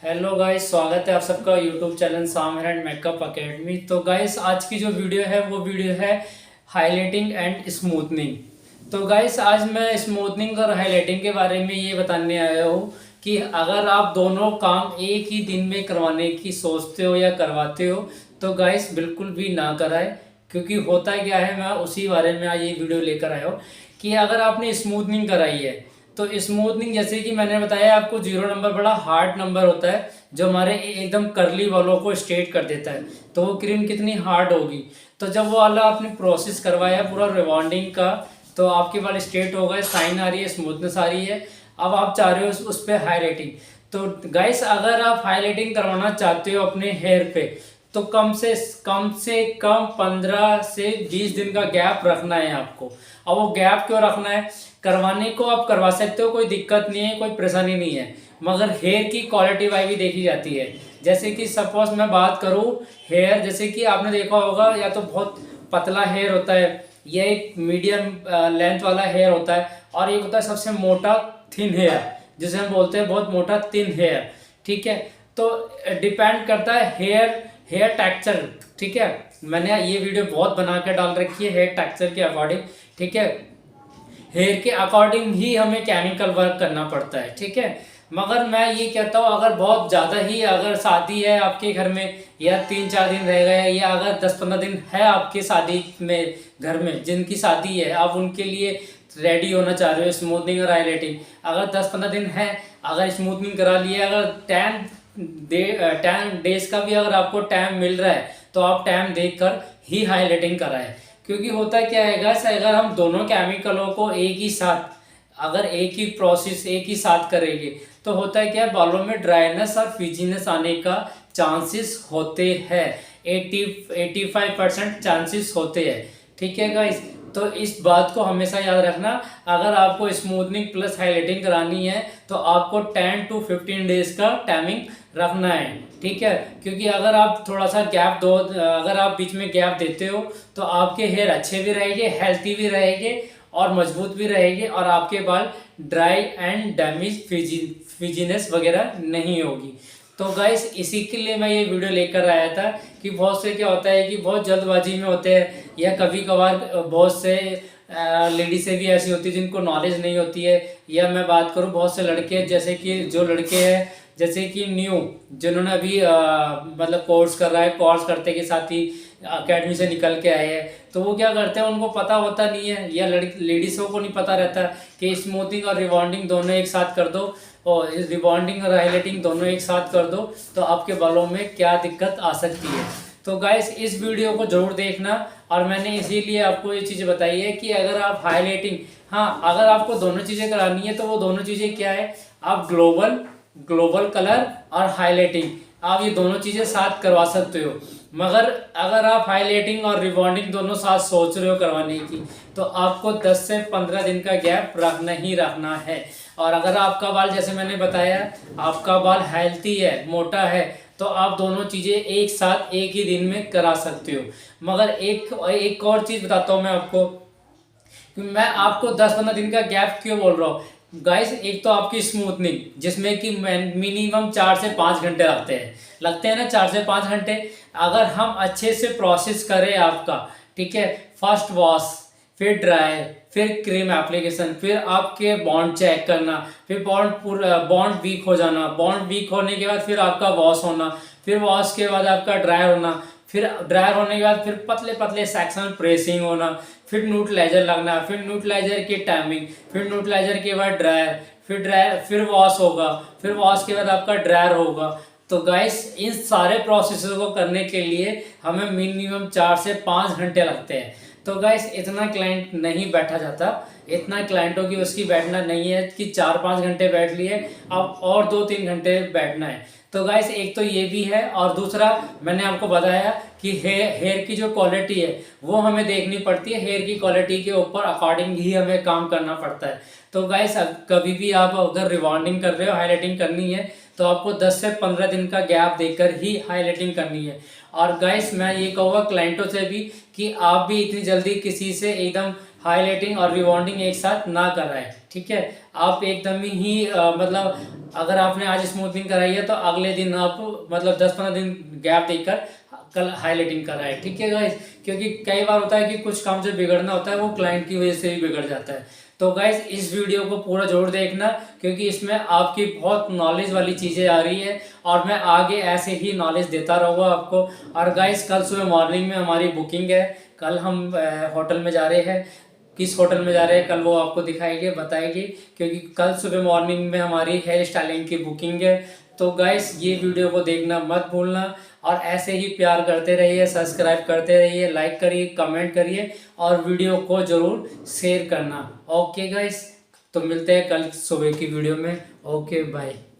Hello guys, स्वागत है आप सबका YouTube channel Samir and makeup academy. तो गाइस आज की जो वीडियो है वो वीडियो है हाइलाइटिंग एंड स्मूथनिंग। तो गाइस आज मैं स्मूथनिंग और हाइलाइटिंग के बारे में ये बताने आया हूँ कि अगर आप दोनों काम एक ही दिन में करवाने की सोचते हो या करवाते हो तो गाइस बिल्कुल भी ना कराए। क्योंकि होता क्या है, मैं उसी बारे में आज ये वीडियो लेकर आया हूँ कि अगर आपने स्मूथनिंग कराई है तो स्मूथनिंग जैसे कि मैंने बताया आपको, 0 नंबर बड़ा हार्ड नंबर होता है जो हमारे एकदम करली वालों को स्ट्रेट कर देता है। तो वो क्रीम कितनी हार्ड होगी। तो जब वो वाला आपने प्रोसेस करवाया पूरा रिबॉन्डिंग का, तो आपके बाल स्ट्रेट हो गए, साइन आ रही है, स्मूथनेस आ रही है। अब आप चाह रहे हो उस पर हाईलाइटिंग। तो गाइस अगर आप हाईलाइटिंग करवाना चाहते हो अपने हेयर पे तो कम 15 से 20 दिन का गैप रखना है आपको। अब वो गैप क्यों रखना है? करवाने को आप करवा सकते हो, कोई दिक्कत नहीं है, कोई परेशानी नहीं है, मगर हेयर की क्वालिटी वाई भी देखी जाती है। जैसे कि सपोज मैं बात करूँ हेयर, जैसे कि आपने देखा होगा या तो बहुत पतला हेयर होता है, या एक मीडियम लेंथ वाला हेयर होता है, और एक होता है सबसे मोटा थिन हेयर जिसे हम बोलते हैं बहुत मोटा थिन हेयर। ठीक है, तो डिपेंड करता है हेयर टेक्सचर। ठीक है, मैंने ये वीडियो बहुत बना कर डाल रखी है हेयर टेक्सचर के अकॉर्डिंग। ठीक है, हेयर के अकॉर्डिंग ही हमें केमिकल वर्क करना पड़ता है। ठीक है, मगर मैं ये कहता हूँ अगर बहुत ज़्यादा ही अगर शादी है आपके घर में, या 3-4 दिन रह गए, या अगर 10-15 दिन है आपके शादी में, घर में जिनकी शादी है आप उनके लिए रेडी होना चाह रहे हो स्मूथनिंग और हाईलाइटिंग, अगर 10-15 दिन है, अगर स्मूथनिंग करा लिए, अगर 10 डेज का भी अगर आपको टाइम मिल रहा है तो आप टाइम देखकर ही हाईलाइटिंग कराएं। क्योंकि होता क्या है गाइस, अगर हम दोनों केमिकलों को एक ही साथ, अगर एक ही प्रोसेस एक ही साथ करेंगे तो होता है क्या, बालों में ड्राइनेस और फिजीनेस आने का चांसेस होते हैं। 85% चांसेस होते हैं। ठीक है गाइस, तो इस बात को हमेशा याद रखना। अगर आपको स्मूथनिंग प्लस हाइलाइटिंग करानी है तो आपको 10 to 15 डेज का टाइमिंग रखना है। ठीक है, क्योंकि अगर आप थोड़ा सा गैप दो, अगर आप बीच में गैप देते हो तो आपके हेयर अच्छे भी रहेंगे, हेल्थी भी रहेंगे और मजबूत भी रहेंगे, और आपके बाल ड्राई एंड डैमेज फिजीनेस वगैरह नहीं होगी। तो गाइस इसी के लिए मैं ये वीडियो लेकर आया था कि बहुत से क्या होता है कि बहुत जल्दबाजी में होते हैं, या कभी कभार बहुत से लेडीज़ें भी ऐसी होती है जिनको नॉलेज नहीं होती है। या मैं बात करूँ बहुत से लड़के, जैसे कि जो लड़के हैं जैसे कि न्यू, जिन्होंने अभी मतलब कोर्स कर रहा है, कोर्स करते के साथ ही अकेडमी से निकल के आए हैं, तो वो क्या करते हैं, उनको पता होता नहीं है, या लेडीज़ों को नहीं पता रहता कि स्मूथिंग और रिबॉन्डिंग दोनों एक साथ कर दो, और रिबॉन्डिंग और हाईलाइटिंग दोनों एक साथ कर दो तो आपके बालों में क्या दिक्कत आ सकती है। तो गाइस इस वीडियो को जरूर देखना, और मैंने इसीलिए आपको ये चीज़ बताई है कि अगर आप हाईलाइटिंग, हाँ अगर आपको दोनों चीज़ें करानी है तो वो दोनों चीज़ें क्या है, आप ग्लोबल कलर और हाईलाइटिंग, आप ये दोनों चीज़ें साथ करवा सकते हो। मगर अगर आप हाईलाइटिंग और रिबॉन्डिंग दोनों साथ सोच रहे हो करवाने की तो आपको 10 से 15 दिन का गैप रखना ही रखना है। और अगर आपका बाल, जैसे मैंने बताया, आपका बाल हेल्थी है, मोटा है, तो आप दोनों चीज़ें एक साथ एक ही दिन में करा सकते हो। मगर एक और चीज़ बताता हूँ मैं आपको, मैं आपको 10-15 दिन का गैप क्यों बोल रहा हूँ गाइस। एक तो आपकी स्मूथनिंग जिसमें कि मिनिमम 4 से 5 घंटे लगते हैं ना, 4 से 5 घंटे। अगर हम अच्छे से प्रोसेस करें आपका, ठीक है, फर्स्ट वॉश, फिर ड्राई, फिर क्रीम एप्लीकेशन, फिर आपके बॉन्ड चेक करना, फिर बॉन्ड वीक हो जाना, बॉन्ड वीक होने के बाद फिर आपका वॉश होना, फिर वॉश के बाद आपका ड्राई होना, फिर ड्रायर होने के बाद फिर पतले पतले सेक्शन प्रेसिंग होना, फिर न्यूट्रलाइजर लगना, फिर न्यूट्रलाइजर की टाइमिंग, फिर न्यूट्रलाइजर के बाद ड्रायर, फिर वॉश होगा, फिर वॉश के बाद आपका ड्रायर होगा। तो गाइस इन सारे प्रोसेस को करने के लिए हमें मिनिमम 4 से 5 घंटे लगते हैं। तो गाइस इतना क्लाइंट नहीं बैठा जाता, इतना क्लाइंटों की उसकी बैठना नहीं है कि 4-5 घंटे बैठ लिए, अब और 2-3 घंटे बैठना है। तो गाइस एक तो ये भी है, और दूसरा मैंने आपको बताया कि हेयर की जो क्वालिटी है वो हमें देखनी पड़ती है, हेयर की क्वालिटी के ऊपर अकॉर्डिंग ही हमें काम करना पड़ता है। तो गाइस कभी भी आप अगर रिबॉन्डिंग कर रहे हो, हाईलाइटिंग करनी है, तो आपको 10 से 15 दिन का गैप देकर ही हाईलाइटिंग करनी है। और गाइस मैं ये कहूँगा क्लाइंटों से भी कि आप भी इतनी जल्दी किसी से एकदम हाईलाइटिंग और रिबॉन्डिंग एक साथ ना कराएं। ठीक है। आप एकदम ही मतलब अगर आपने आज स्मूथनिंग कराई है तो अगले दिन आप मतलब 10-15 दिन गैप देकर कल हाईलाइटिंग कराए, ठीक है गाइस। क्योंकि कई बार होता है कि कुछ काम जो बिगड़ना होता है वो क्लाइंट की वजह से भी बिगड़ जाता है। तो गाइस इस वीडियो को पूरा जरूर देखना, क्योंकि इसमें आपकी बहुत नॉलेज वाली चीज़ें आ रही है और मैं आगे ऐसे ही नॉलेज देता रहूँगा आपको। और गाइस कल सुबह मॉर्निंग में हमारी बुकिंग है, कल हम होटल में जा रहे हैं। किस होटल में जा रहे हैं कल वो आपको दिखाएंगे, बताएंगे, क्योंकि कल सुबह मॉर्निंग में हमारी हेयर स्टाइलिंग की बुकिंग है। तो गाइस ये वीडियो को देखना मत भूलना और ऐसे ही प्यार करते रहिए, सब्सक्राइब करते रहिए, लाइक करिए, कमेंट करिए और वीडियो को ज़रूर शेयर करना। ओके गाइस, तो मिलते हैं कल सुबह की वीडियो में। Okay bye.